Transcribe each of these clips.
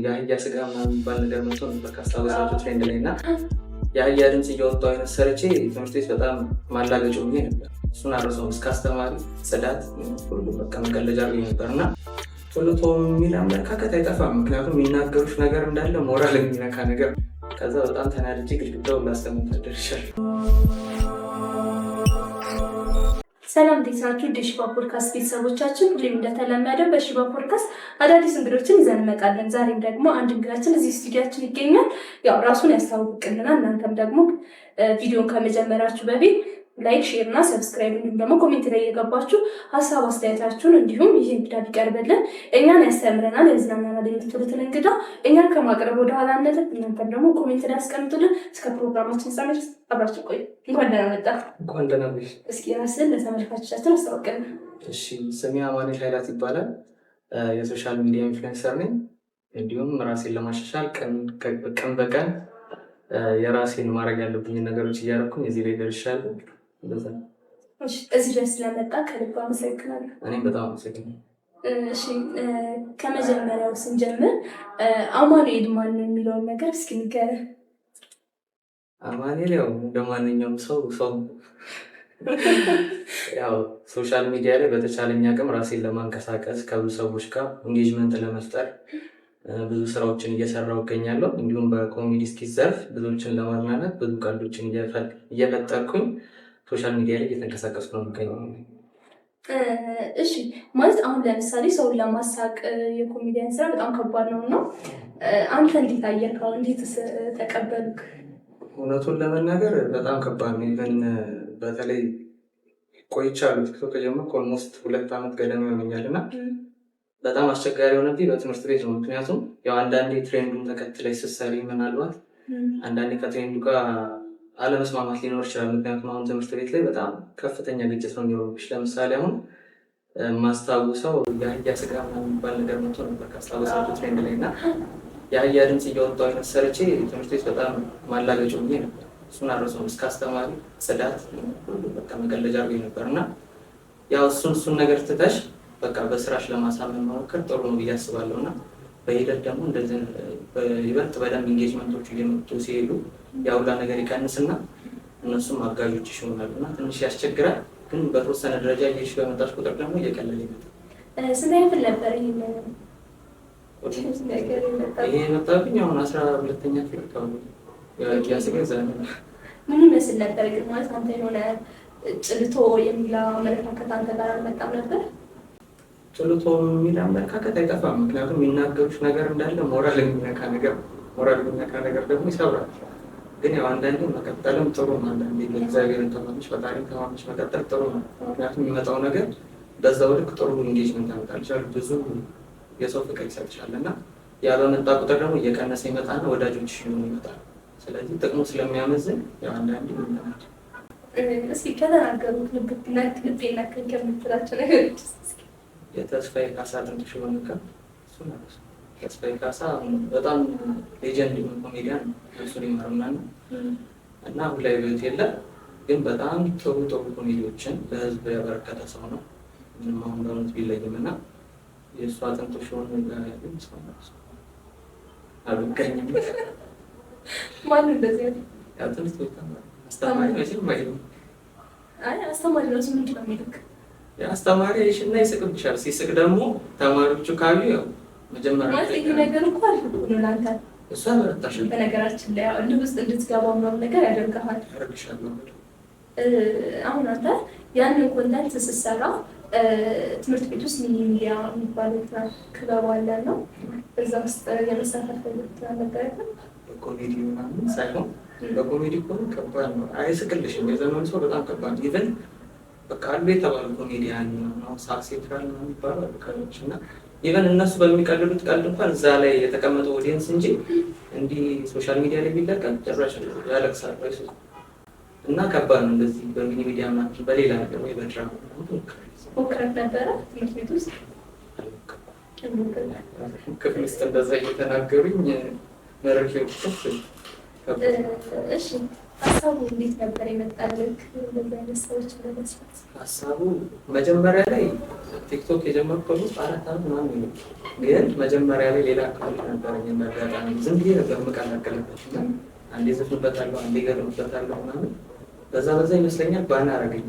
የአህያ ስጋ ምናምን የሚባል ነገር መጥቶ ነበር ካስታወሳችሁ ትሬንድ ላይ እና የአህያ ድምፅ እያወጣሁ አይነት ሰርቼ ትምህርት ቤት በጣም ማላገጫ ሆኜ ነበር። እሱን አረሰውም እስከ አስተማሪ ጽዳት ሁሉ በቃ መቀለጃ አድርጌ ነበር እና ቶሎ የሚል አመለካከት አይጠፋም። ምክንያቱም የሚናገሩሽ ነገር እንዳለ ሞራል የሚነካ ነገር። ከዛ በጣም ተናድጄ ግድግዳውን ላስተምር ደርሻለሁ። ሰላም እንዴት ናችሁ? የሺባ ፖድካስት ቤተሰቦቻችን፣ ሁሌም እንደተለመደው በሺባ ፖድካስት አዳዲስ እንግዶችን ይዘን እንመጣለን። ዛሬም ደግሞ አንድ እንግዳችን እዚህ ስቱዲያችን ይገኛል። ያው ራሱን ያስተዋውቅልናል። እናንተም ደግሞ ቪዲዮን ከመጀመራችሁ በፊት ላይክ፣ ሼር እና ሰብስክራይብ እንዲሁም ደግሞ ኮሜንት ላይ የገባችሁ ሀሳብ አስተያየታችሁን እንዲሁም ይህ እንግዳ ቢቀርብልን እኛን ያስተምረናል፣ ያዝናናናል የምትሉትን እንግዳ እኛን ከማቅረብ ወደኋላ አንልም። እናንተም ደግሞ ኮሜንት ላይ ያስቀምጡልን። እስከ ፕሮግራማችን ፍጻሜ ድረስ አብራችሁ ቆዩ። እንኳን ደህና መጣ። እንኳን ደህና ነሽ። እስኪ ራስህን ለተመልካቾቻችን አስተዋውቅልን። እሺ፣ ስሜ አማኑኤል ኃይላት ይባላል። የሶሻል ሚዲያ ኢንፍሉዌንሰር ነኝ። እንዲሁም ራሴን ለማሻሻል ቀን በቀን የራሴን ማድረግ ያለብኝ ነገሮች እያደረኩኝ እዚህ ላይ ደርሻለሁ። እዚህ ድረስ ስለመጣ ከልብ አመሰግናለሁ። እኔም በጣም አመሰግናለሁ። እሺ፣ ከመጀመሪያው ስንጀምር አማኑኤል ማን ነው የሚለውን ነገር እስኪ ንገረን። አማኑኤል ያው እንደ ማንኛውም ሰው ያው ሶሻል ሚዲያ ላይ በተቻለኝ አቅም ራሴን ለማንቀሳቀስ ከብዙ ሰዎች ጋር ኢንጌጅመንት ለመፍጠር ብዙ ስራዎችን እየሰራሁ እገኛለሁ። እንዲሁም በኮሜዲ ስኪት ዘርፍ ብዙዎችን ለማዝናናት ብዙ ቀልዶችን እየፈጠርኩኝ ሶሻል ሚዲያ ላይ እየተንቀሳቀስኩ ነው የሚገኘው። እሺ፣ ማለት አሁን ለምሳሌ ሰውን ለማሳቅ የኮሜዲያን ስራ በጣም ከባድ ነው እና አንተ እንዴት አየርከው? እንዴት ተቀበሉክ? እውነቱን ለመናገር በጣም ከባድ ነው። ኢቨን በተለይ ቆይቻለሁ ቲክቶክ ከጀመርኩ ኦልሞስት 2 ዓመት ገደማ ይሆነኛል እና በጣም አስቸጋሪ የሆነብኝ በትምህርት ቤት ነው። ምክንያቱም ያው አንዳንዴ ትሬንዱን ተከትለሽ ስትሰሪ ምናልባት አንዳንዴ ከትሬንዱ ጋር አለመስማማት ሊኖር ይችላል። ምክንያቱም አሁን ትምህርት ቤት ላይ በጣም ከፍተኛ ግጭት ነው የሚሆንብሽ። ለምሳሌ አሁን ማስታውሰው የአህያ ስጋ የሚባል ነገር መጥቶ ነበር ካስታወሳችሁ ትሬንድ ላይ እና የአህያ ድምፅ እያወጣሁ አይነት ሰርቼ ትምህርት ቤት በጣም ማላገጫ ሆኜ ነበር። እሱን አረሰውም እስከ አስተማሪ ጽዳት ሁሉ በቃ መቀለጃ አድርጌ ነበር እና ያው እሱን ነገር ትተሽ በቃ በስራሽ ለማሳመን መሞከር ጥሩ ነው ብዬ አስባለሁ እና በሂደት ደግሞ እንደዚህ ይበልጥ በደንብ ኢንጌጅመንቶቹ እየመጡ ሲሄዱ የአውላ ነገር ይቀንስና እነሱም አጋዦችሽ ይሆናሉ እና ትንሽ ያስቸግራል። ግን በተወሰነ ደረጃ እየሄድሽ በመጣሽ ቁጥር ደግሞ እየቀለለ ይመጣል። ስንት ያክል ነበር ይሄ የመጣብኝ? አሁን 12ኛ ክፍል አካባቢ ያስገ ዘመን ምን ይመስል ነበር? ግን ማለት አንተ የሆነ ጭልቶ የሚል አመለካከት አንተ ጋር አልመጣም ነበር? ጭልቶ የሚል አመለካከት አይጠፋም። ምክንያቱም የሚናገሩሽ ነገር እንዳለ ሞራል የሚነካ ነገር ደግሞ ይሰብራል። ግን ያው አንዳንዴ መቀጠልም ጥሩ ነው። አንዳንዴ እግዚአብሔርን ተማምነሽ ፈጣሪን ተማምነሽ መቀጠል ጥሩ ነው። ምክንያቱም የሚመጣው ነገር በዛው ልክ ጥሩ ኢንጌጅመንት ያመጣልሻል፣ ብዙ የሰው ፍቅር ይሰጥሻል እና ያ በመጣ ቁጥር ደግሞ እየቀነሰ ይመጣና ወዳጆች ይመጣል። ስለዚህ ጥቅሙ ስለሚያመዝን ያው አንዳንዴ ይመጣል። እስኪ ከተናገሩት ልቤ ነካኝ ከምትላቸው ነገሮች የተስፋዬ ካሳ ትንሽ ሆነካ እሱ ማለት ነው። ተስፋዬ ካሳ በጣም ሌጀንድ ኮሜዲያን ነው። እሱ ሊመርምና እና አሁን ላይ ቤት የለም፣ ግን በጣም ጥሩ ኮሜዲዎችን ለህዝብ ያበረከተ ሰው ነው። ምንም አሁን በእውነት ቢለይም እና የእሱ አጥንቶች ሆነ ጋር ያለ ሰው ነው። አልገኝም ማን እንደዚህ ያው ትምህርት ቤት አስተማሪ ነው ማለት ነው። አስተማሪ ነው ምንድን ነው የሚልክ? አስተማሪ ይሽና ይስቅብሻል። ሲስቅ ደግሞ ተማሪዎቹ ካዩ ያው መጀመሪያ ማለት ይሄ ነገር እኮ አልኩኝ ላንተ እሷ በረታሽ በነገራችን ላይ አሁን ውስጥ እንድትገባው ምናምን ነገር ያደርግሃል። አሁን አንተ ያንን ኮንተንት ስትሰራ ትምህርት ቤት ውስጥ ሚዲያ የሚባለው ክበብ አለ ነው። እዛ ውስጥ የመሳተፍ ነበር በኮሜዲ ምናምን ሳይሆን በኮሜዲ እኮ ከባድ ነው። አይስቅልሽም። የዘመኑ ሰው በጣም ከባድ ነው። ኢቨን በቃ አሉ የተባሉ ኮሜዲያን ነው ሳክሴትራል ነው የሚባለው አልካሎች እና ኢቨን እነሱ በሚቀልሉት ቀልድ እንኳን እዛ ላይ የተቀመጠው ኦዲየንስ እንጂ እንዲህ ሶሻል ሚዲያ ላይ ቢለቀቅ ጭራሽ ያለቅሳል እና ከባድ ነው። እንደዚህ በሚኒ ሚዲያ ምናምን በሌላ ነገር ወይ በድራማ ሞክረት ነበረ ትምህርት ቤት ውስጥ ክፍል ውስጥ እንደዛ እየተናገሩኝ መረጃ ይወጣል። እሺ ሀሳቡ እንዴት ነበር የመጣልህ? እንደዚህ አይነት ሰዎች ለመስራት ሀሳቡ መጀመሪያ ላይ ቲክቶክ የጀመርኩት 4 ዓመት ምናምን ነው። ግን መጀመሪያ ላይ ሌላ አካውንት ነበረኝ እና አጋጣሚ ዝም ብዬ ነበር የምቀላቀልበት እና አንዴ ዘፍንበታለሁ፣ አንዴ ገርምበታለሁ ምናምን በዛ ይመስለኛል ባና አረገኝ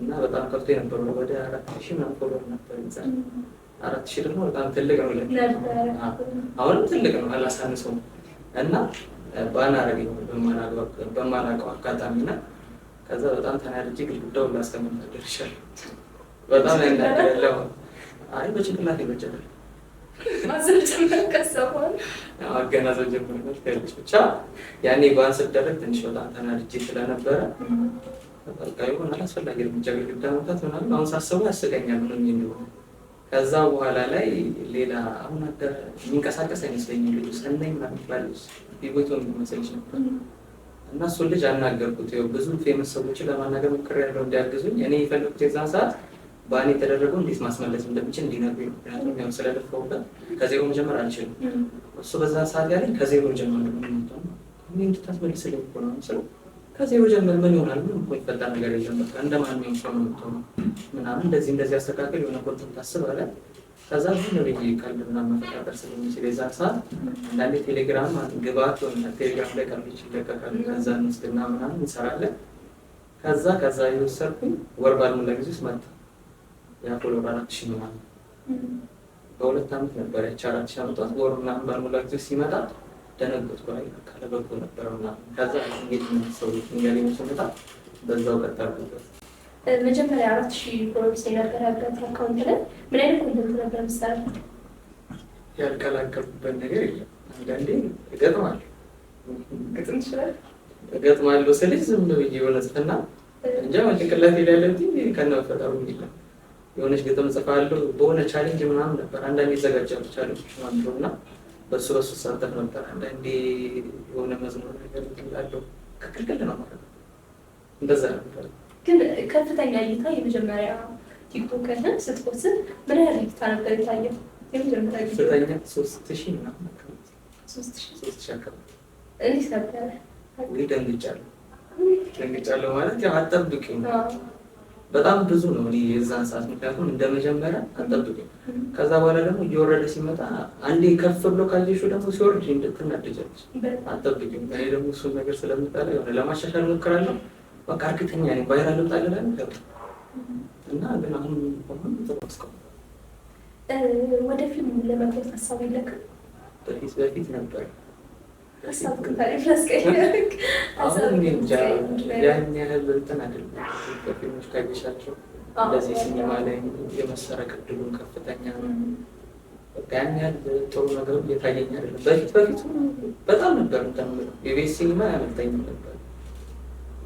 እና በጣም ከፍቶ የነበረ ወደ 4000 ምናምን ፎሎወር ነበር ይዛል። 4000 ደግሞ በጣም ትልቅ ነው አሁንም ትልቅ ነው አላሳንሰውም። እና ባና አረገኝ በማላውቀው አጋጣሚ እና ከዛ በጣም ተናድጄ ግድግዳውን ላስቀምጥ ደርሻለሁ። በጣም ያናደለው አይ በጭንቅላት ይበጀል ማዘር ጀመር ከሰዋል አገናዘብ ጀመር ነው ብቻ ያኔ ባን ስደረግ ትንሽ በጣም ተናድጄ ስለነበረ በቃ ይሁን አላስፈላጊ እርምጃ ግድግዳ መምታት ምናምን አሁን ሳስበው ያስቀኛል ምንም የሚሆን ከዛ በኋላ ላይ ሌላ አሁን የሚንቀሳቀስ አይመስለኝም ልጁ ሰናይ ምናምን ባለች ቢቦቶ የሚመስልሽ ነበር እና እሱን ልጅ አናገርኩት። ይኸው ብዙ ፌመስ ሰዎችን ለማናገር ሞክሬያለሁ እንዲያግዙኝ። እኔ የፈለኩት የዛን ሰዓት ባን የተደረገው እንዴት ማስመለስ እንደምችል እንዲነግሩኝ፣ ምክንያቱም ያው ስለለፈውበት ከዜሮ መጀመር አልችልም። እሱ በዛ ሰዓት ያለኝ ከዜሮ ጀመር ነው እንድታስመልስልኝ እኮ ነው ስለው ከዜሮ ጀመር ምን ይሆናል? ምን እኮ ይፈጠር ነገር የለም በቃ እንደማንኛውም ሰው ነው የምትሆነው ምናምን እንደዚህ አስተካከል የሆነ ኮንተንት ታስብ አለ። ከዛ ምን ነው ቀልድ ምናምን መፈጠር ስለሚችል የዛን ሰዓት አንዳንዴ ቴሌግራም ግባት ሆነ ቴሌግራም ላይ ቀልዶች ይለቀቃሉ። ከዛ እንወስድና ምናምን እንሰራለን። ከዛ የወሰድኩኝ ወር ባልሞላ ጊዜ ውስጥ መጣ ያ ፎሎወር 4000 ነው ማለት በ2 ዓመት ነበር ያቺ 4000 አመጣት። ወር ምናምን ባልሞላ ጊዜ ሲመጣ ደነገጥኩ። ላይ ካለበጎ ነበርና ከዛ እንግዲህ ሰው እንግዲህ ሲመጣ በዛው ቀጠልኩበት። መጀመሪያ 4000 ፎሎወርስ የነበረበት አካውንት ላይ ምን አይነት ኮንተንት ነበር የምትሰራው? ያልቀላቀልኩበት ነገር የለም። አንዳንዴ እገጥማለሁ ግጥም ይችላል እገጥማለሁ ስልሽ ዝም ብዬ የሆነ ጽፈና እንጃ ጭንቅላቴ ላይ ያለ እንጂ ከነፈጠሩ ይላል የሆነች ግጥም ጽፋለሁ። በሆነ ቻሌንጅ ምናምን ነበር አንዳንዴ ይዘጋጃሉ ቻሌንጆች ማለት ነውና በሱ ሳተፍ ነበር። አንዳንዴ የሆነ መዝሙር ነገር ይላለው ክክል ነው ማለት ነው። እንደዛ ነበር። ግን ከፍተኛ እይታ የመጀመሪያ ቲክቶክ ላይ ስትፖስት ምን ያህል እይታ ነበር የታየው? የመጀመሪያ ከፍተኛ 3000 ምናምን 3000 አካባቢ። እንዴት ነበር? ደንግጫለሁ ማለት ያው አጠብቂው በጣም ብዙ ነው እኔ የዛን ሰዓት ምክንያቱም እንደመጀመሪያ አጠብቂው። ከዛ በኋላ ደግሞ እየወረደ ሲመጣ አንዴ ከፍ ብሎ ካየሽው ደግሞ ሲወርድ እንድትናደጃለሽ አጠብቂው። እኔ ደግሞ እሱን ነገር ስለምጠላ የሆነ ለማሻሻል ሞክራለሁ። በቃ እርግጠኛ ነኝ ቫይራል ወጣለላል እና ግን አሁን ተቆስቀው ወደ ፊልም ለመግባት ሀሳብ የለክም? በፊት ነበር ሀሳብ ታሪክ ያን ያህል እንትን አይደለም። በፊልሞች ካየሻቸው እንደዚህ ሲኒማ ላይ የመሰረቅ ዕድሉን ከፍተኛ ነው። በቃ ያን ያህል ጥሩ ነገሩ እየታየኝ አይደለም። በፊት በጣም ነበር እንትን የቤት ሲኒማ ያመልጠኝም ነበር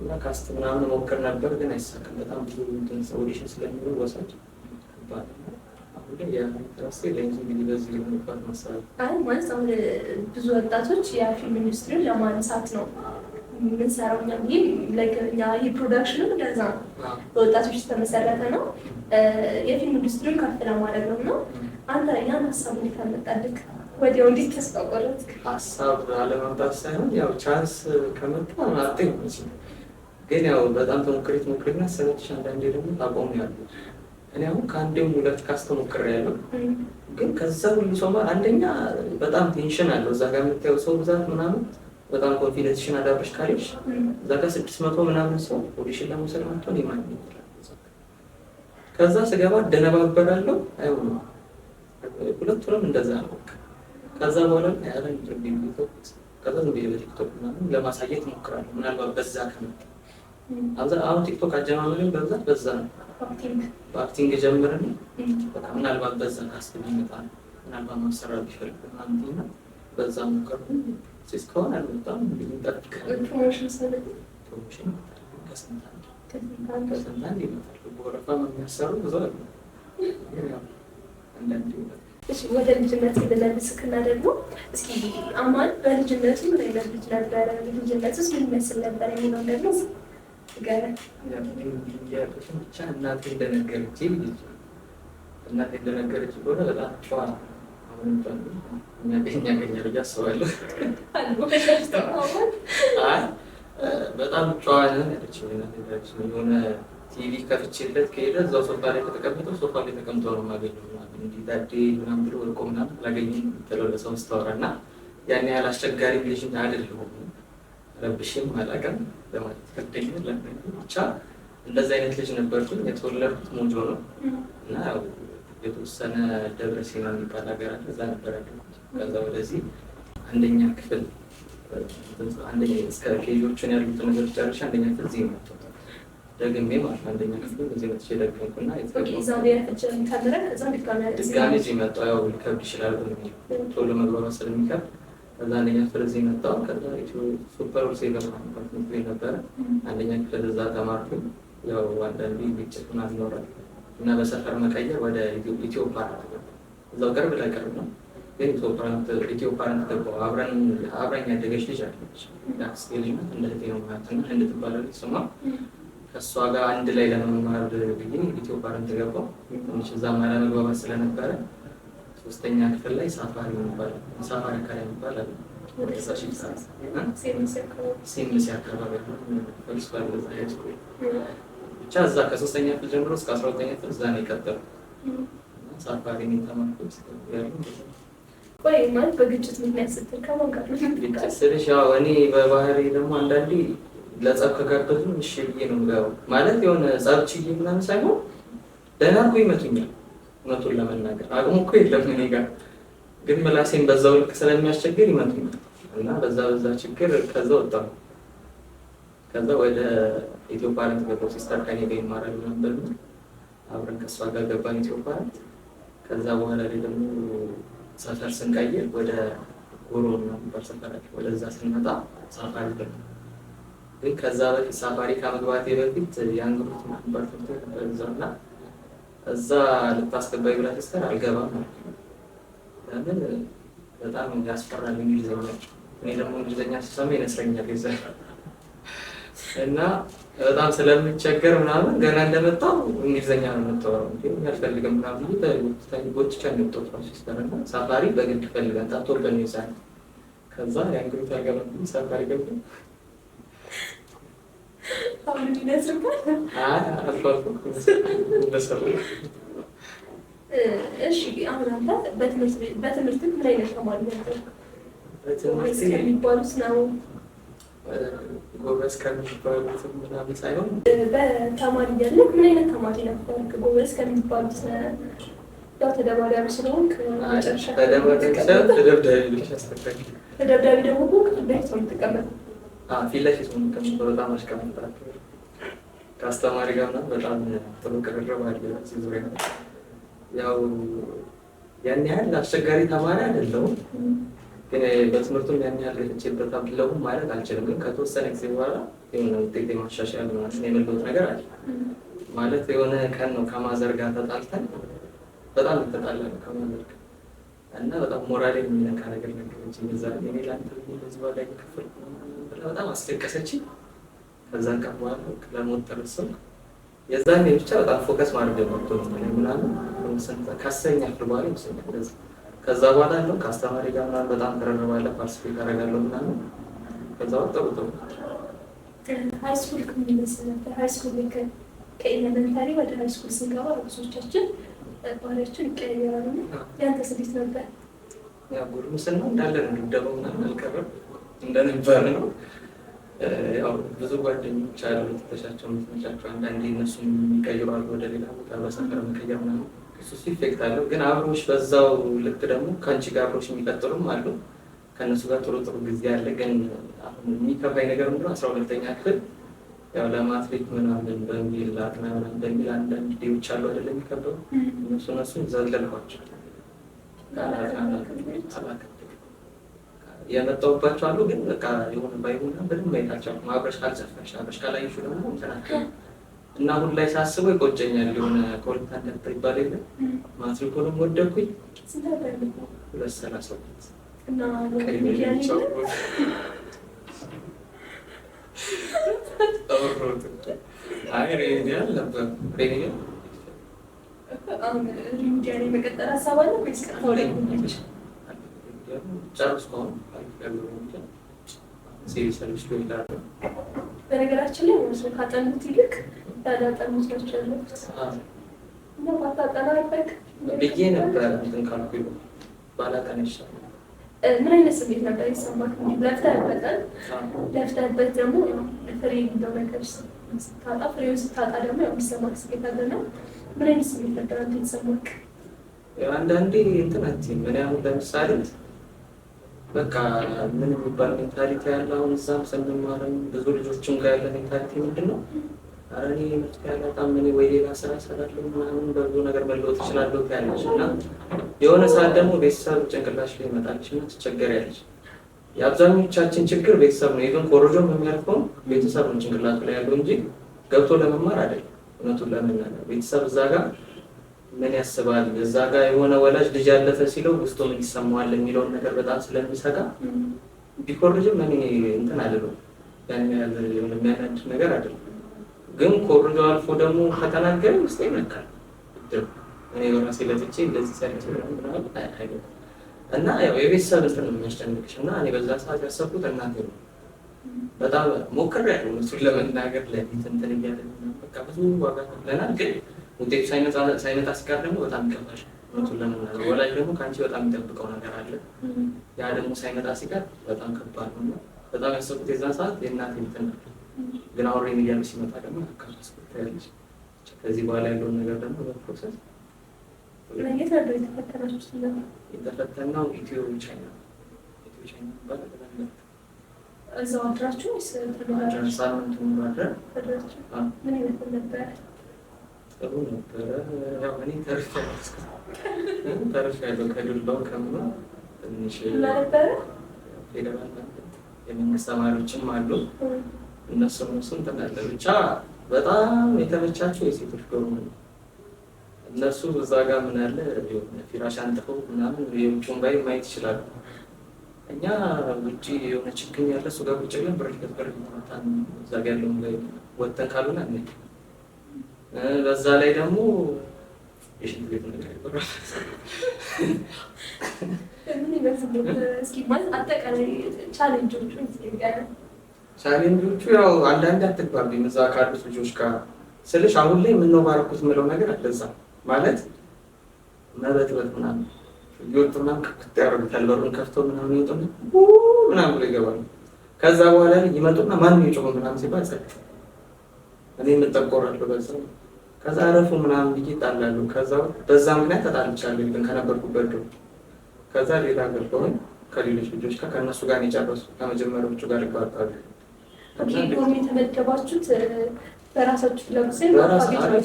እና ካስት ምናምን ሞክር ነበር ግን አይሳካም። በጣም ብዙ እንትን ኦዲሽን ስለሚሆን ወሳጅ ከባድ ነው። አሁን ላይ የራሴ ለእንግዲህ በዚህ ለመባል መሰራት ማለት አሁን ብዙ ወጣቶች የፊልም ኢንዱስትሪውን ለማንሳት ነው የምንሰራው። እኛ የፕሮዳክሽኑ እንደዛ ነው በወጣቶች የተመሰረተ ነው። የፊልም ኢንዱስትሪውን ከፍ ለማድረግ ነው እና አንተ ያን ሀሳብ እንዴት አመጣልህ? ወዲያው እንዴት ተስፋ ቆረጥክ? ሀሳብ አለማምጣት ሳይሆን ያው ቻንስ ከመጣ አጥኝ ግን ያው በጣም ተሞክሪና ሰዎች አንዳንዴ ደግሞ ታቆሚያለሽ። እኔ አሁን ከአንዴም 2 ካስት ሞክሬያለሁ። ግን ከዛ ሁሉ ሰው አንደኛ በጣም ቴንሽን አለው እዛ ጋር የምታየው ሰው ብዛት ምናምን በጣም ኮንፊደንስሽን አዳብረሽ ካለሽ እዛ ጋር 600 ምናምን ሰው ኦዲሽን ለመውሰድ መጥቶ ሊማኝ ይችላል። ከዛ ስገባ ደነባበራለሁ አይሆንም። ሁለቱንም እንደዛ ነው። ከዛ በኋላ ያለን ድርጊት ከዛ ነው በቲክቶክ ምናምን ለማሳየት ሞክራለሁ። ምናልባት በዛ ከመጣ አሁን ቲክቶክ አጀማመሪው በብዛት በዛ ነው። በአክቲንግ ጀምረን በቃ ምናልባት በዛ ካስት ቢመጣ ምናልባት ማሰራት ቢፈልግ ምናምን በዛ ሞከርኩ። እስካሁን አልመጣም። ፕሮሞሽን ከስንት ይመጣሉ። በወረፋ የሚያሰሩ ብዙ አሉ። ወደ ልጅነት ልመልስክና ደግሞ እስኪ አማን በልጅነቱ ምን አይነት ልጅ ነበረ? ልጅነቱስ ምን ይመስል ነበር የሚለው ደግሞ ብቻ እናቴ እንደነገረች ከሆነ በጣም ጨዋ የሚያገኛል ብዬ አስባለሁ። በጣም ጨዋ ነን ያለችኝ የሆነ ቲቪ ከፍቼለት ከሄደ እዛው ሶፋ ላይ ከተቀምጠው ሶፋ ላይ ተቀምጦ ነው የማገኘው። እንዲህ ዳዴ ምናምን ብሎ ወርቆ ምናምን ላገኘኝ የምትለው ለሰው ስታወራ እና ያን ያህል አስቸጋሪ ልጅ አይደለሁም። ረብሽም አላውቅም ለማለት ይከብደኛል። ብቻ እንደዚህ አይነት ልጅ ነበርኩኝ። የተወለድኩት ሞጆ ነው እና የተወሰነ ደብረ ሲና የሚባል ሀገር አለ፣ እዛ ነበር ያለሁት። ከዛ ወደዚህ አንደኛ ክፍል እስከ ኬጆችን ያሉትን ነገሮች ጨርሼ አንደኛ ክፍል እዚህ መጥቶ ደግሜ ማለት አንደኛ ክፍል እዚህ መጥቼ ደግሜኩና ድጋሜ እዚህ መጣሁ። ያው ሊከብድ ይችላል ቶሎ መግባባት ስለሚከብድ ከዛ አንደኛ ክፍል እዚህ መጣሁ። ከዛ ሱፐር ሴቨር ትምህርት ቤት ነበረ አንደኛ ክፍል እዛ ተማርኩኝ። ያው አንዳንዴ ግጭት ምናምን ይኖራል እና በሰፈር መቀየር ወደ ኢትዮ ፓረንት እዛው ቅርብ ለቅርብ ነው ግን ኢትዮ ፓረንት ገባሁ። አብረኝ ያደገች ልጅ አለች የአክስቴ ልጅ ናት። እንደዚህ ነው ማለት እና እንድትባላለች ስሟ ከእሷ ጋር አንድ ላይ ለመማር ብዬ ኢትዮ ፓረንት ገባሁ። ትንሽ እዛ አለመግባባት ስለነበረ ሶስተኛ ክፍል ላይ ሳፋሪ አካባቢ ይባላል ሴምሲ አካባቢ ፖሊስ ባለዛ ሃይስኩል ብቻ እዛ ከ3ኛ ክፍል ጀምሮ እስከ 12ኛ ክፍል እዛ ነው የቀጠልኩት። ሳፋሪ ነው የተማርኩት። ወይ ማለት በግጭት ምክንያት ስትል ከማን ጋር ነው ግጭት ስልሽ ያው እኔ በባህሪ ደግሞ አንዳንዴ ለጸብ ከጋበዙኝ እሺ ብዬ ነው የምገባው። ማለት የሆነ ጸብ ችዬ ምናምን ሳይሆን ደህና እኮ ይመቱኛል። እውነቱን ለመናገር አቅሙ እኮ የለም እኔ ጋር ግን ምላሴን በዛው ልክ ስለሚያስቸግር ይመቱኛል እና በዛ ችግር ከዛ ወጣሁ። ከዛ ወደ ኢትዮ ፓረንት ገባሁ። ሲስተር ከኔ ጋር ይማራል ነበር አብረን ከሷ ጋር ገባን ኢትዮ ፓረንት። ከዛ በኋላ ላይ ደግሞ ሰፈር ስንቀይር ወደ ጎሮ ነበር ሰፈራችን። ወደዛ ስንመጣ ሳፋሪ ነበር። ግን ከዛ በፊት ሳፋሪ ከመግባቴ በፊት ያንግሩት ነበር ትምህርት ነበር እዛና እዛ ልታስገባኝ ብላ ሲስተር አልገባም ማለት ነው። ለምን በጣም ያስፈራል እንግሊዝኛ። እኔ ደግሞ እንግሊዝኛ ሲሰማ ይነስረኛል ይዘህ እና በጣም ስለምቸገር ምናምን ገና እንደመጣሁ እንግሊዝኛ ነው የምታወራው እንዴ አልፈልግም ምናምን ጎትቻ እንደምትወጣ ሲስተር እና ሳፋሪ በግድ ፈልገን ታቶብን ይዛል። ከዛ ያንግሩት ያገባኝ ሳፋሪ ገባ አሁን ይነስርካል አልፋልኩ እንደሰሩ። እሺ አሁን አንተ በትምህርት ምን አይነት ተማሪ ነበር? በትምህርት የሚባሉት ነው ጎበዝ ከሚባሉት ምናምን ሳይሆን በተማሪ እያለህ ምን አይነት ተማሪ ነበር? ጎበዝ ከሚባሉት ያው ተደባዳቢ ስለሆንክ መጨረሻ ተደብዳቢ ደግሞ ክፍል ቤት ነው የምትቀመጠው? ፊት ለፊት ነው የምትቀመጠው። በጣም አሽቀምጣለሁ ከአስተማሪ ጋር ምናምን በጣም ጥሩ ቅርርብ አለ እዚህ ዙሪያ። ያው ያን ያህል አስቸጋሪ ተማሪ አይደለሁም ግን በትምህርቱም ያን ያህል ለፍቼበታለሁ ማለት አልችልም። ግን ከተወሰነ ጊዜ በኋላ የሆነ ውጤት የማሻሻል ምናምን የመለወጥ ነገር አለ ማለት የሆነ ቀን ነው ከማዘር ጋር ተጣልተን በጣም ተጣላን ከማዘር ጋር እና በጣም ሞራሌ የሚነካ ነገር ነገረች። እዛ እኔ ላንተ በዚህ በላይ ክፍል በጣም አስለቀሰችኝ። ከዛን ቀን በኋላ ለሞት ተረሰው የዛኔ ብቻ በጣም ፎከስ ማድረግ ጀመርኩ ምናምን ከአስረኛ ክፍል በኋላ ይመስለኛል። ከዛ በኋላ ነው ከአስተማሪ ጋር ምናምን በጣም ተረርባለሁ ፓርቲሲፔት አደርጋለሁ ምናምን። ከዛ ወጣሁ ሃይስኩል ከሚመስል ነበር። ሃይስኩል ከኤሌመንታሪ ወደ ሃይስኩል ስንገባ ብዙዎቻችን ባህሪያችን ይቀያየራሉ። ያንተስ እንዴት ነበር? ያው ጉርምስና እንዳለ ነው ድብደባው ምናምን አልቀረም እንደነበር ነው። ያው ብዙ ጓደኞች አሉ ተሻቸው የምትመጫቸው አንዳንዴ እነሱም ይቀይራሉ ወደ ሌላ ቦታ በሰፈር መቀየር ምናምን እሱ ኢፌክት አለው። ግን አብሮሽ በዛው ልክ ደግሞ ከአንቺ ጋር አብሮሽ የሚቀጥሉም አሉ። ከእነሱ ጋር ጥሩ ጊዜ አለ። ግን አሁን የሚከፋኝ ነገር ምንድነው 12ኛ ክፍል ያው ለማትሪክ ምናምን በሚል አጥና ምናምን በሚል አንዳንድ ዴዎች አሉ አይደለም የሚከበሩ እነሱን ዘለልኳቸው። የመጣሁባቸው አሉ ግን በቃ የሆነ ባይሆን በደንብ አይታቸው አብረሽ ካልዘፈንሽ አብረሽ ካላየሽው ደግሞ እንትናቸው እና አሁን ላይ ሳስበው ይቆጨኛል። የሆነ ኮልታ እንደምታይ ይባል የለ ማትሪኩንም ወደኩኝ 232 እና ሬሚዲያል ነበር። ሬሚዲያል የመቀጠል ሀሳብ አለ ወይስ ጨርሶ ሲሪሰርች ይላሉ። በነገራችን ላይ መስሎ ካጠኑት ይልቅ ያላጠኑት ናቸው ያሉት እና ባታጠና ይበቅ ብዬ ነበር እንትን ካልኩ ባላጠና ይሻላል። ምን አይነት ስሜት ነበር ይሰማክ? ለፍተህበት ደግሞ ፍሬ የሚለው ነገር ስታጣ ፍሬውን ስታጣ ደግሞ የሚሰማክ ስሜት አለና ምን አይነት ስሜት ነበር አንተ የተሰማክ? አንዳንዴ እንትን አትይም። ምን ያሁን ለምሳሌ በቃ ምን የሚባል ሜንታሊቲ ያለ አሁን እዛም ስንማርም ብዙ ልጆችም ጋር ያለ ሜንታሊቲ ምንድን ነው? ኧረ እኔ መፍትሄ አላጣም፣ እኔ ወይ ሌላ ስራ እሰራለሁ ምናምን በብዙ ነገር መለወጥ እችላለሁ ያለች እና የሆነ ሰዓት ደግሞ ቤተሰብ ጭንቅላሽ ላይ ይመጣልሽ እና ትቸገሪያለሽ። የአብዛኞቻችን ችግር ቤተሰብ ነው። ይህን ኮሮጆም የሚያልፈው ቤተሰብ ነው ጭንቅላቱ ላይ ያለው እንጂ ገብቶ ለመማር አይደለም። እውነቱን ለመናገር ቤተሰብ እዛ ጋር ምን ያስባል፣ እዛ ጋር የሆነ ወላጅ ልጅ ያለፈ ሲለው ውስጡ ምን ይሰማዋል የሚለውን ነገር በጣም ስለሚሰጋ ቢኮርጅም እኔ እንትን አልለው ያን ያህል የሚያናድድ ነገር አይደለም። ግን ኮርጆ አልፎ ደግሞ ከተናገረ ውስጥ ይነካል። እኔ በራሴ ለትቼ እንደዚህ ሳይንስ ምናምን አይደለም እና ያው የቤተሰብ እንትን ነው የሚያስጨንቅሽ እና እኔ በዛ ሰዓት ያሰብኩት እናቴ ነው። በጣም ሞክሬያለሁ እሱን ለመናገር ለፊት እንትን እያለ በቃ ብዙ ዋጋ ከፍለናል። ግን ውጤቱ ሳይመጣ ሲቀር ደግሞ በጣም ይከፋል። እውነቱን ለመናገር ወላጅ ደግሞ ከአንቺ በጣም የሚጠብቀው ነገር አለ። ያ ደግሞ ሳይመጣ ሲቀር በጣም ከባድ ነው እና በጣም ያሰብኩት የዛን ሰዓት የእናቴ እንትን ነው። ግን አሁን ሪሚዲያል ሲመጣ ደግሞ አካባቢ ያለች ከዚህ በኋላ ያለውን ነገር ደግሞ በፕሮሰስ የተፈተነው ኢትዮ ቻይና ይባላል። እዛው አድራችሁ ሳምንቱን ማድረግ ምን ይመስል ነበር? ጥሩ ነበረ። ያው እኔ ተርፌያለሁ ከዱላው ከምኑ ትንሽ ነበረ። ፌደራል የመንግስት ተማሪዎችም አሉ። እነሱም እንትን አለ ብቻ በጣም የተመቻቸው የሴቶች ዶርም ነው። እነሱ እዛ ጋር ምን አለ ፊራሽ አንጥፈው ምናምን የውጭውን ባይ ማየት ይችላሉ። እኛ ውጭ የሆነ ችግኝ ያለ እሱ ጋር ቁጭ ብለን ብር ይመጣን እዛ ጋር ያለውን ላይ ወጥተን ካልሆነ አለ። በዛ ላይ ደግሞ የሽንት ቤት ነገር ይቆራል። ምን ይመስል እስኪ ማለት አጠቃላይ ቻሌንጆቹ ቻሌንጆቹ ያው አንዳንድ አትግባቢም እዛ ካሉት ልጆች ጋር ስልሽ አሁን ላይ የምነው ባረኩት የምለው ነገር አለዛ ማለት መበጥበጥ ምናምን ይወጡ ምናምን ክፍት ያደርጉታል። በሩን ከፍተው ምናምን ይወጡና ምናምን ብሎ ይገባሉ። ከዛ በኋላ ይመጡና ማንም የጮኸ ምናምን ሲባል ጸጥ እኔ የምጠቆራለሁ በዛ ከዛ አረፉ ምናምን ብዬ እጣላለሁ። ከዛ በዛ ምክንያት ተጣልቻለሁ ግን ከነበርኩበት ድሮ። ከዛ ሌላ ገባሁኝ ከሌሎች ልጆች ጋር ከእነሱ ጋር የጨረሱ ከመጀመሪያዎቹ ጋር ይባጣሉ። ዶርም የተመደባችሁት በራሳችሁ ፍላጎት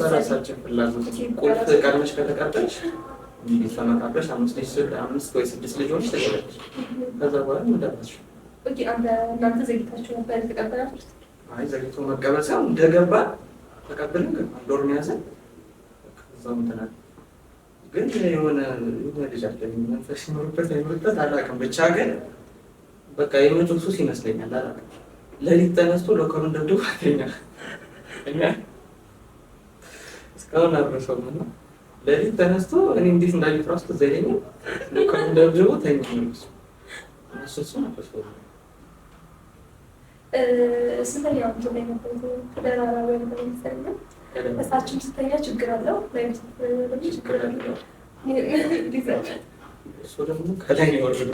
በራሳችን ፍላጎት ቁልፍ ቀድመሽ ከተቀበልሽ ተመካክረሽ 5 ወይ 6 ልጆች ተቀበልሽ። ከዛ በኋላ እንዳትሽ እናንተ ዘግይታችሁ ነበር የተቀበላችሁት? አይ ዘግይቶ መቀበል ሳይሆን እንደገባ ተቀበልን። ዶርም ያዘን ከዛው ምትናል ግን የሆነ ልጅ አለ መንፈስ ሲኖርበት አይኖርበት አላውቅም። ብቻ ግን በቃ የመጮህ ሱስ ይመስለኛል አላውቅም። ለሊት ተነስቶ ሎከሩን ደብድቦ አተኛል። እኛ እስካሁን አልረሳውም እና ለሊት ተነስቶ እኔ እንዴት እንዳየሁት እራሱ ትዝ አይለኝም። ሎከሩን ደብድቦ ተኛ ነው እሱ ነበር። ስንተኛ ወቅት ላይ ነበር ተደራራቢ ያለ እሳችን ስተኛ ችግር አለው ችግር አለው። እሱ ደግሞ ከላይ የወረደ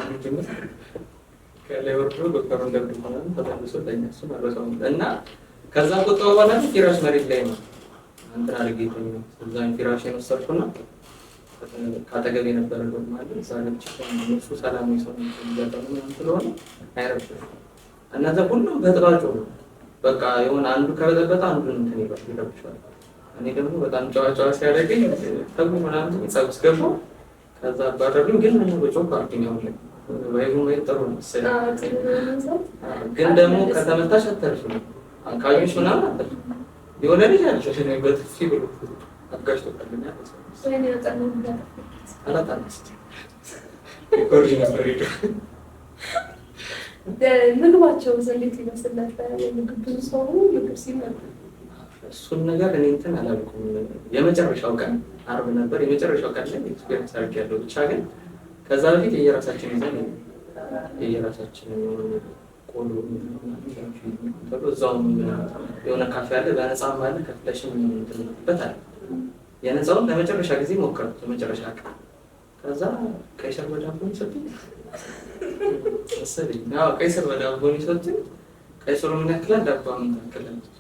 ከላይ ወርዶ ዶክተሩን ደብድቦ ምናምን ተመልሶ ተኛ። እሱ አልረሳውም እና ከዛ ቁጣ በኋላ ፊራሽ መሬት ላይ ነው እንትን አድርጌ የተኛው። እዛን ፊራሽ የወሰድኩና ካጠገቤ የነበረ ዶርም አለ እዛ ገብቼ እሱ ሰላማዊ ሰው ምናምን ስለሆነ አይረብሽም። እነዛ ሁሉም በጥባጮ ነው በቃ የሆነ አንዱ ከበጠበጣ አንዱን እንትን ይረብሻል። እኔ ደግሞ በጣም ጨዋጫዋ ሲያደርገኝ ተጉ ምናምን ጸብ ውስጥ ገባሁ። ከዛ አባረሩኝ። ግን ምን በጮክ አልኩኝ አሁን ላይ ወይ ጥሩ ነው መሰለኝ። ግን ደግሞ ከተመታሽ አተርፍም አካባቢዎች ምናምን አተርፍም። የሆነ ልጅ አለች በጥፊ ብሎ አጋጭቶታልኛል። አላጣለች ኮርጅ ነበር ሄዶ ምግባቸው እንዴት ይመስል ነበር? የምግብ ብዙ ሰው ምግብ ሲመጡ እሱን ነገር እኔ እንትን አላልኩም። የመጨረሻው ቀን ዓርብ ነበር። የመጨረሻው ቀን ላይ ኤክስፔሪንስ አድርጌያለሁ። ብቻ ግን ከዛ በፊት የየራሳችን ይዘን የየራሳችን ቆሎ እዛውም የሆነ ካፌ አለ፣ በነፃም አለ፣ ከፍለሽም ትልበት አለ። የነፃውን ለመጨረሻ ጊዜ ሞከርኩት፣ ለመጨረሻ ቀን። ከዛ ቀይ ስር በዳቦ ሰጡኝ መሰለኝ። አዎ ቀይ ስር በዳቦ ሰጡኝ። ቀይ ስሩ ምን ያክላል? ዳቦ ምን ታክላለች?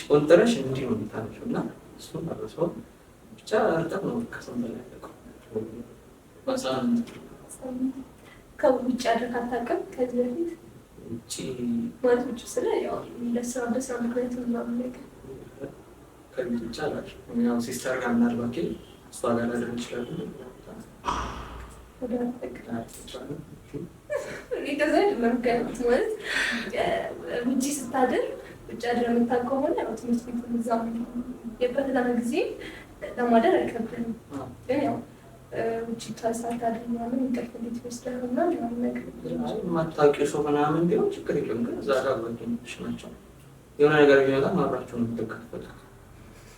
ቆንጥረሽ እንዲህ ነው የምታነሺው እና እሱን አረሰው ብቻ እርጥብ ነው ከሰው በላይ ያለቀው። ከውጭ አድርግ አታውቅም ከዚህ በፊት? ውጭ ማለት ውጭ ስለ ያው ለስራ ምክንያት ምናምን ነገር ከቤት ውጭ አላውቅም። ያው ሲስተር ጋር ምናልባት እሷ ጋር ላደርግ ይችላሉ። ከዛ አይደለም ማለት ውጭ ስታድር ውጭ አድረህ የምታውቅ ከሆነ ያው ትምህርት ቤት እዛ የፈተና ጊዜ ለማደር አይከብድም። ግን ያው ውጭ ሳታድር ምናምን እንቅልፍ እንዴት ይወስዳል ምናምን ነገር የማታውቂው ሰው ምናምን ቢሆን ችግር የለም። ግን እዛ ጋር ጓደኞች ናቸው፣ የሆነ ነገር ቢመጣ ማብራቸውን የምትከፈል።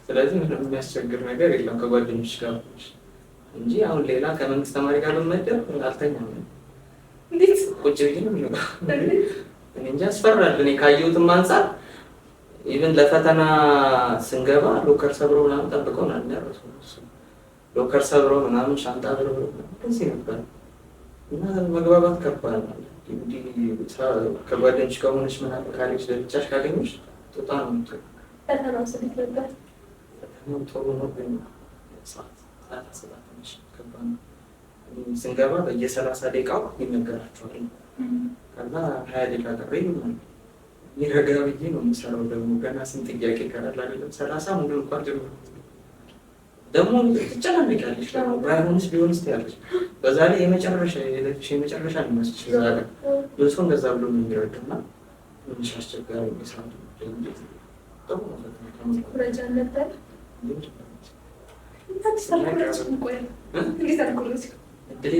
ስለዚህ ምንም የሚያስቸግር ነገር የለም ከጓደኞች ጋር እንጂ አሁን ሌላ ከመንግስት ተማሪ ጋር በመደብ አልተኛም። እንዴት ቁጭ ብዬ ነው የሚለው። እኔ እንጃ ያስፈራል። እኔ ካየሁትም አንጻር ኢቨን ለፈተና ስንገባ ሎከር ሰብሮ ምናምን ጠብቀው ነው ያደረሱ። ሎከር ሰብሮ ምናምን ሻንጣ ብሎ እዚህ ነበር እና መግባባት ከባድ ነው። እንዲህ ከጓደኞች ከሆነች ምናምን ካሌጅ ለብቻሽ ካገኘሽ ጦጣ ነው የምትሆነው። ፈተናው ስልክ ነበር። ፈተናው ጥሩ ነው ግን ሰዓት ትንሽ ከባድ ነው። ስንገባ በየ30 ደቂቃው ይነገራቸዋል። ከዛ 20 ደቂቃ ቀረ ይሆናል። ይረጋ ብዬ ነው የምሰራው። ደግሞ ገና ስንት ጥያቄ ይቀራል አይደለም? 30 ሙሉ እንኳን ጀምሮ ደግሞ ትጨናነቂያለሽ። ደግሞ ባይሆንስ ቢሆንስ ትያለሽ። በዛ ላይ የመጨረሻ ነው የሚመስልሽ። እዛ ጋር ብዙ ሰው እንደዛ ብሎ ነው የሚረዳው እና ትንሽ አስቸጋሪ የሚሰራው ጥሩ ነው። ኩረጃ ነበር እድል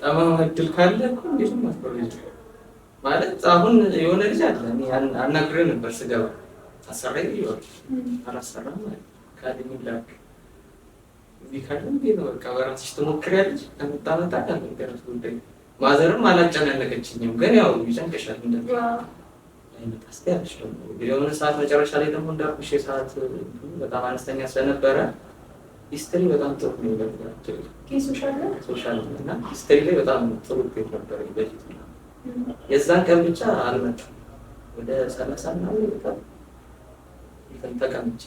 ጠማማ እድል ካለ እኮ እንዴት ማስቆረጅ ማለት አሁን የሆነ ልጅ አለ አናግሬው ነበር ስገባ አሰራኝ ይወር አላሰራም ማለት ካለኝ ላክ እዚህ ካለ እንዴት ነው በቃ በራስሽ ትሞክሪያለሽ። ከመጣመጣ ካለ ገራስ ጉዳይ ማዘርም አላጨናነቀችኝም። ግን ያው ይጨንቀሻል እንደ አይመጣስታሽ የሆነ ሰዓት መጨረሻ ላይ ደግሞ እንዳልኩሽ ሰዓት በጣም አነስተኛ ስለነበረ ሂስትሪ በጣም ጥሩ ነው ነበር። ሶሻል እና ሂስትሪ ላይ በጣም ጥሩ ግሬድ ነበር በፊት። የዛን ቀን ብቻ አልመጣም ወደ 30 ምናምን ይወጣል ተቀምጬ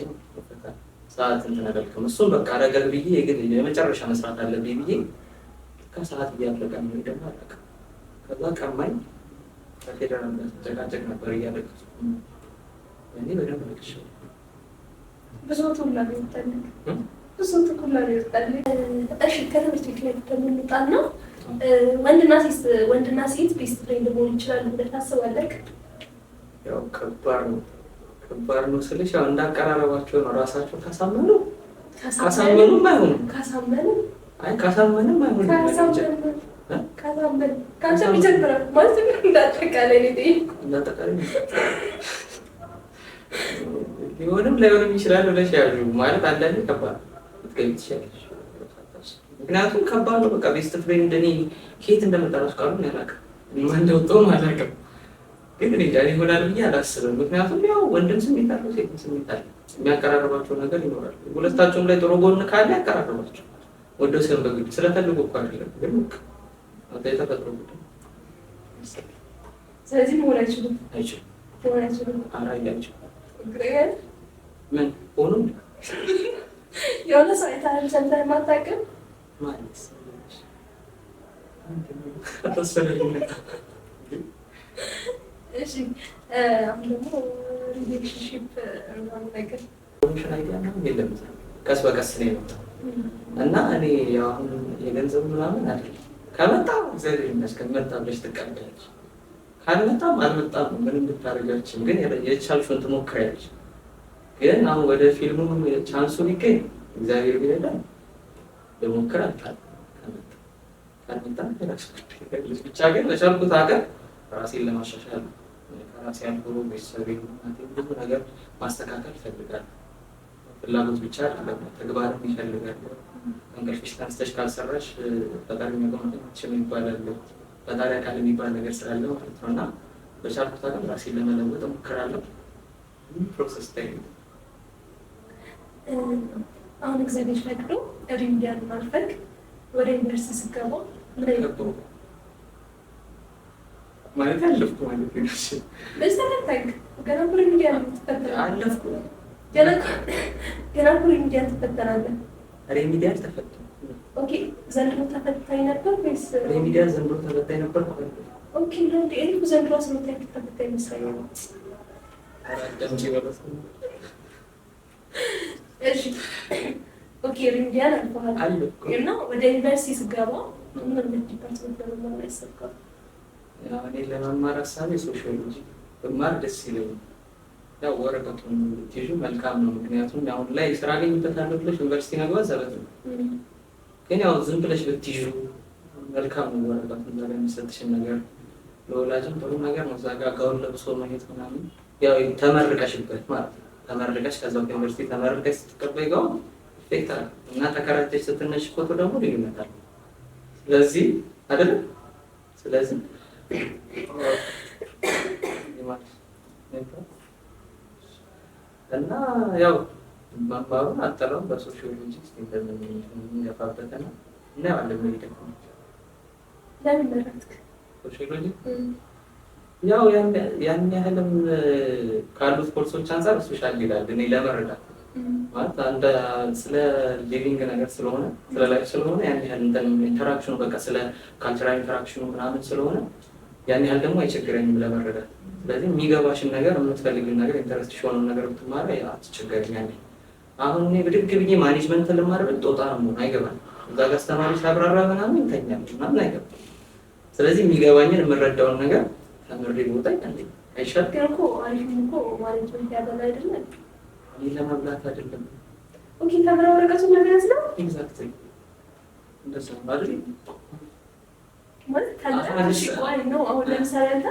ሰዓት እንትን አደረግኩም። እሱም በቃ ነገር ብዬ የግድ የመጨረሻ መስራት አለብኝ ብዬ ከሰዓት እያለቀ ነው ደግሞ አለቀ። ከዛ ቀማኝ ከፌደራል ጋር ተጨቃጨቅ ነበር እያለቀሱ እኔ በደንብ ልክሽ ብዙ ተውላ ይወጣል ብዙ ተኩላ ይወጣል። እሺ ከትምህርት ቤት ላይ ተምንጣና ወንድና ሴት ቤስት ፍሬንድ መሆን ይችላሉ ብለህ ታስባለህ? ያው ከባድ ነው ስልሽ ያው እንዳቀራረባቸው ነው። ራሳቸው ካሳመኑም አይሆንም። ካሳመንም አይሆንም። ካንተ ይጀምራል ማለት ነው። እንዳጠቃላይ ሊሆንም ላይሆንም ይችላል ብለሽ ያሉ ማለት አንዳንዴ ከባድ ልትገቢ ትችላለሽ። ምክንያቱም ከባድ ነው። በቃ ቤስት ፍሬንድ እኔ ከየት እንደመጣሁ ቃሉ ያላውቅም ማን እንደወጣሁም አላውቅም። ግን እኔ ጋር ይሆናል ብዬ አላስብም። ምክንያቱም ያው ወንድም ስሜት አለው፣ ሴትም ስሜት አለ። የሚያቀራርባቸው ነገር ይኖራል። ሁለታቸውም ላይ ጥሩ ጎን ካለ ያቀራርባቸው። ወደው ሲሆን በግድ ስለፈልጉ እኮ አይደለም። ግን አንተ የተፈጥሮ ጉዳይ ስለዚህ መሆን አይችሉም። አራያቸው ምን ሆኑ የሆነ ሰው አይታለም ሰምተህ ማታውቅም ማለት እሺ። አሁን ደግሞ ሪሌሽንሺፕ ነገር የለም ቀስ በቀስ ነው የመጣው እና እኔ አሁን የገንዘብ ምናምን አይደለም። ከመጣ እግዚአብሔር ይመስገን መጣ ብለሽ ትቀበያለሽ፣ ካልመጣም አልመጣም ምንም ልታደርጊያለሽ። ግን የቻልሽውን ትሞክሪያለሽ። ግን አሁን ወደ ፊልሙ ቻንሱ ቢገኝ እግዚአብሔር ቢረዳኝ ልሞክር አልታል ካልመጣ ብቻ ግን በቻልኩት ሀገር ራሴን ለማሻሻል ከራሴ አልፎ ቤተሰቤን ብዙ ነገር ማስተካከል እፈልጋለሁ። ፍላጎት ብቻ አይደለም፣ ተግባርም ይፈልጋል። እንቅልፍሽ ተነስተሽ ካልሰራሽ ፈጣሪ የሚያቆምችም ይባላል። ፈጣሪ አካል የሚባል ነገር ስላለ ማለት ነው። እና በቻልኩት አቅም ራሴን ለመለወጥ እሞክራለሁ። ፕሮሰስ ታይም አሁን እግዚአብሔር ፈቅዶ ሪሚዲያል ማልፈግ ወደ ዩኒቨርሲቲ ስገባ ማለት አለፍኩ ማለት ነው። በስተፈቅ ገና ሪሚዲያል አለፍኩ ገና ሪሚዲያል ትፈተናለህ። ሪሚዲያል ተፈተንኩ። ኦኬ ዘንድሮ ተፈታኝ ነበር ወይስ? ሪሚዲያል ዘንድሮ ተፈታኝ ነበር። ኦኬ ነው እንዴ? ዘንድሮ ስንታይ ተፈታኝ መስለኝ ነው። አራዳም ሲበረስ እሺ ኦኬ ሪሚዲያል አልፈሃል እና ወደ ዩኒቨርሲቲ ስገባ ምን ዲፓርትመንት ለመማር ያሰብከው? ያው እኔ ለመማር ሀሳቤ ሶሺዮሎጂ ብማር ደስ ይለኛል። ያው ወረቀቱን ትይዙ መልካም ነው። ምክንያቱም አሁን ላይ ስራ አገኝበታለሁ ብለሽ ዩኒቨርሲቲ መግባት ዘበት ነው። ግን ያው ዝም ብለሽ ብትይዙ መልካም ነው። ወረቀቱን ላይ የሚሰጥሽን ነገር ለወላጅም ጥሩ ነገር ነው። እዛ ጋር ጋውን ለብሶ መሄድ ምናምን ያው ተመርቀሽበት ማለት ነው። ተመርቀሽ ከዛው ዩኒቨርሲቲ ተመርቀሽ ስትቀበይ ጋር ኢፌክት አለ እና ተከራይተሽ ስትነሽ ፎቶ ደግሞ ልዩነት አለ። ስለዚህ አይደል? ስለዚህ እና ያው ማባሩን አጠራው በሶሺዮሎጂ እንደሚገፋበት ነው እና ያው ለምን መረጥክ ሶሺዮሎጂ? ያው ያን ያህልም ካሉት ኮርሶች አንፃር ስፔሻል ይላል እኔ ለመረዳት ማለት አንተ ስለ ሊቪንግ ነገር ስለሆነ ስለ ላይፍ ስለሆነ ያን ያህል እንትን ኢንተራክሽኑ በቃ ስለ ካልቸራል ኢንተራክሽኑ ምናምን ስለሆነ ያን ያህል ደግሞ አይቸግረኝም ለመረዳት። ስለዚህ የሚገባሽን ነገር የምትፈልጊውን ነገር ኢንተረስትሽ የሆነውን ነገር ብትማሪ አትቸገረኛል። አሁን እኔ ብድግ ብዬ ማኔጅመንት ልማር ብል ጦጣ ነው አይገባም። እዛ ጋር አስተማሪ ሲያብራራ ምናምን ይተኛል ምናምን አይገባም። ስለዚህ የሚገባኝን የምረዳውን ነገር ተምሬ ቦታ ይታለኝ አይሻል ግን እኮ አሪፍ እኮ ማኔጅመንት ያበላ አይደለም። እኔ ለመብላት አይደለም። ኦኬ ተምረው ወረቀቱን ለመያዝ ነው። ኤግዛክትሊ እንደዛ ነው አይደል? ማለት ተምረሽ ቆይ ነው። አሁን ለምሳሌ አንተ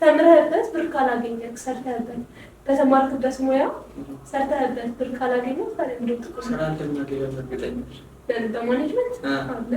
ተምረህበት ብር ካላገኘህ ሰርተህበት በተማርክበት ሙያ ሰርተህበት ብር ካላገኘህ ታዲያ እንደው ጥቁር ስራ እንደማገኝ እርግጠኛ ነኝ። በማኔጅመንት አለ